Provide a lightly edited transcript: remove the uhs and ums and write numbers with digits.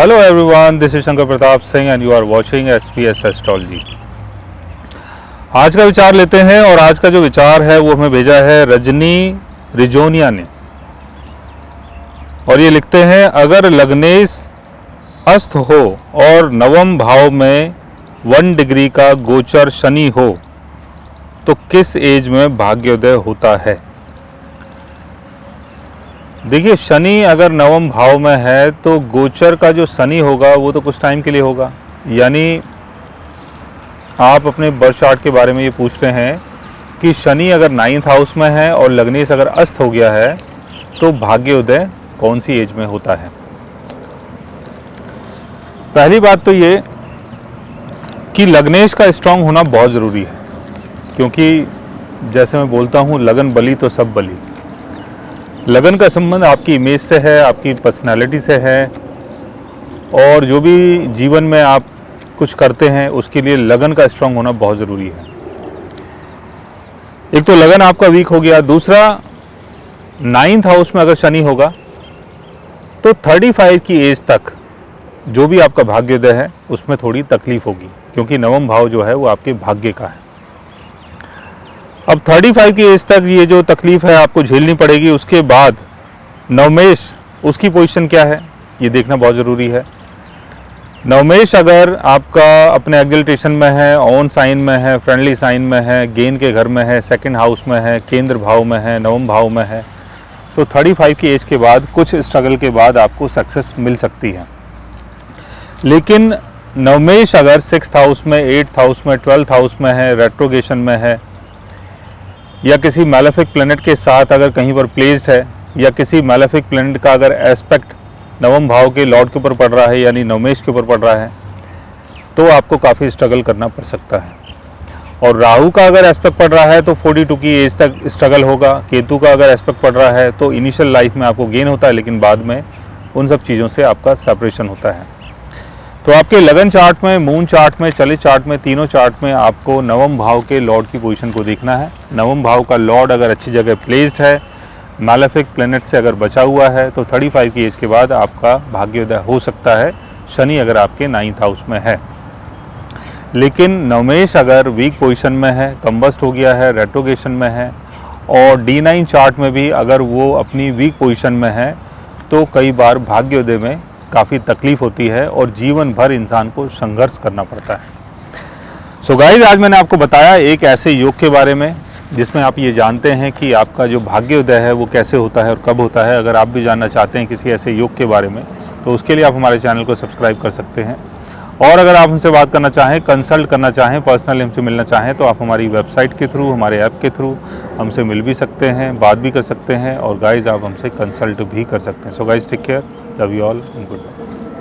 Hello everyone, this is Shankar Pratap Singh and you are watching SPS astrology. आज का विचार लेते हैं और आज का जो विचार है वो हमें भेजा है रजनी रिजोनिया ने और ये लिखते हैं, अगर लग्नेश अस्त हो और नवम भाव में 1 डिग्री का गोचर शनि हो तो किस एज में भाग्योदय होता है। देखिए, शनि अगर नवम भाव में है तो गोचर का जो शनि होगा वो तो कुछ टाइम के लिए होगा। यानी आप अपने बर्थ चार्ट के बारे में ये पूछ रहे हैं कि शनि अगर 9th हाउस में है और लग्नेश अगर अस्त हो गया है तो भाग्योदय कौन सी एज में होता है। पहली बात तो ये कि लग्नेश का स्ट्रांग होना बहुत ज़रूरी है, क्योंकि जैसे मैं बोलता हूँ लगन बली तो सब बली। लगन का संबंध आपकी इमेज से है, आपकी पर्सनालिटी से है, और जो भी जीवन में आप कुछ करते हैं उसके लिए लगन का स्ट्रांग होना बहुत ज़रूरी है। एक तो लगन आपका वीक हो गया, दूसरा 9th हाउस में अगर शनि होगा तो 35 की एज तक जो भी आपका भाग्योदय है उसमें थोड़ी तकलीफ होगी, क्योंकि नवम भाव जो है वो आपके भाग्य का है। अब 35 की एज तक ये जो तकलीफ है आपको झेलनी पड़ेगी। उसके बाद नवमेश, उसकी पोजीशन क्या है ये देखना बहुत ज़रूरी है। नवमेश अगर आपका अपने एग्जिल्टेशन में है, ऑन साइन में है, फ्रेंडली साइन में है, गेन के घर में है, सेकंड हाउस में है, केंद्र भाव में है, नवम भाव में है, तो 35 की एज के बाद कुछ स्ट्रगल के बाद आपको सक्सेस मिल सकती है। लेकिन नवमेश अगर 6th हाउस में, 8th हाउस में, 12th हाउस में है, रेट्रोगेशन में है, या किसी मैलेफिक प्लैनेट के साथ अगर कहीं पर प्लेस्ड है, या किसी मैलेफिक प्लैनेट का अगर एस्पेक्ट नवम भाव के लॉर्ड के ऊपर पड़ रहा है यानी नवमेश के ऊपर पड़ रहा है, तो आपको काफ़ी स्ट्रगल करना पड़ सकता है। और राहु का अगर एस्पेक्ट पड़ रहा है तो 42 की एज तक स्ट्रगल होगा। केतु का अगर एस्पेक्ट पड़ रहा है तो इनिशियल लाइफ में आपको गेन होता है, लेकिन बाद में उन सब चीज़ों से आपका सेपरेशन होता है। तो आपके लगन चार्ट में, मून चार्ट में, चलित चार्ट में, तीनों चार्ट में आपको नवम भाव के लॉर्ड की पोजीशन को देखना है। नवम भाव का लॉर्ड अगर अच्छी जगह प्लेस्ड है, मैलेफिक प्लैनेट से अगर बचा हुआ है, तो 35 की एज के बाद आपका भाग्योदय हो सकता है, शनि अगर आपके 9th हाउस में है। लेकिन नवमेश अगर वीक पोजीशन में है, कंबस्ट हो गया है, रेट्रोगेशन में है, और D9 चार्ट में भी अगर वो अपनी वीक पोजीशन में है, तो कई बार भाग्योदय में काफ़ी तकलीफ होती है और जीवन भर इंसान को संघर्ष करना पड़ता है। सो गाइस, आज मैंने आपको बताया एक ऐसे योग के बारे में जिसमें आप ये जानते हैं कि आपका जो भाग्योदय है वो कैसे होता है और कब होता है। अगर आप भी जानना चाहते हैं किसी ऐसे योग के बारे में, तो उसके लिए आप हमारे चैनल को सब्सक्राइब कर सकते हैं। और अगर आप हमसे बात करना चाहें, कंसल्ट करना चाहें, पर्सनल हमसे मिलना चाहें, तो आप हमारी वेबसाइट के थ्रू, हमारे ऐप के थ्रू हमसे मिल भी सकते हैं, बात भी कर सकते हैं, और गाइस आप हमसे कंसल्ट भी कर सकते हैं। So guys, take care, love you all and good bye.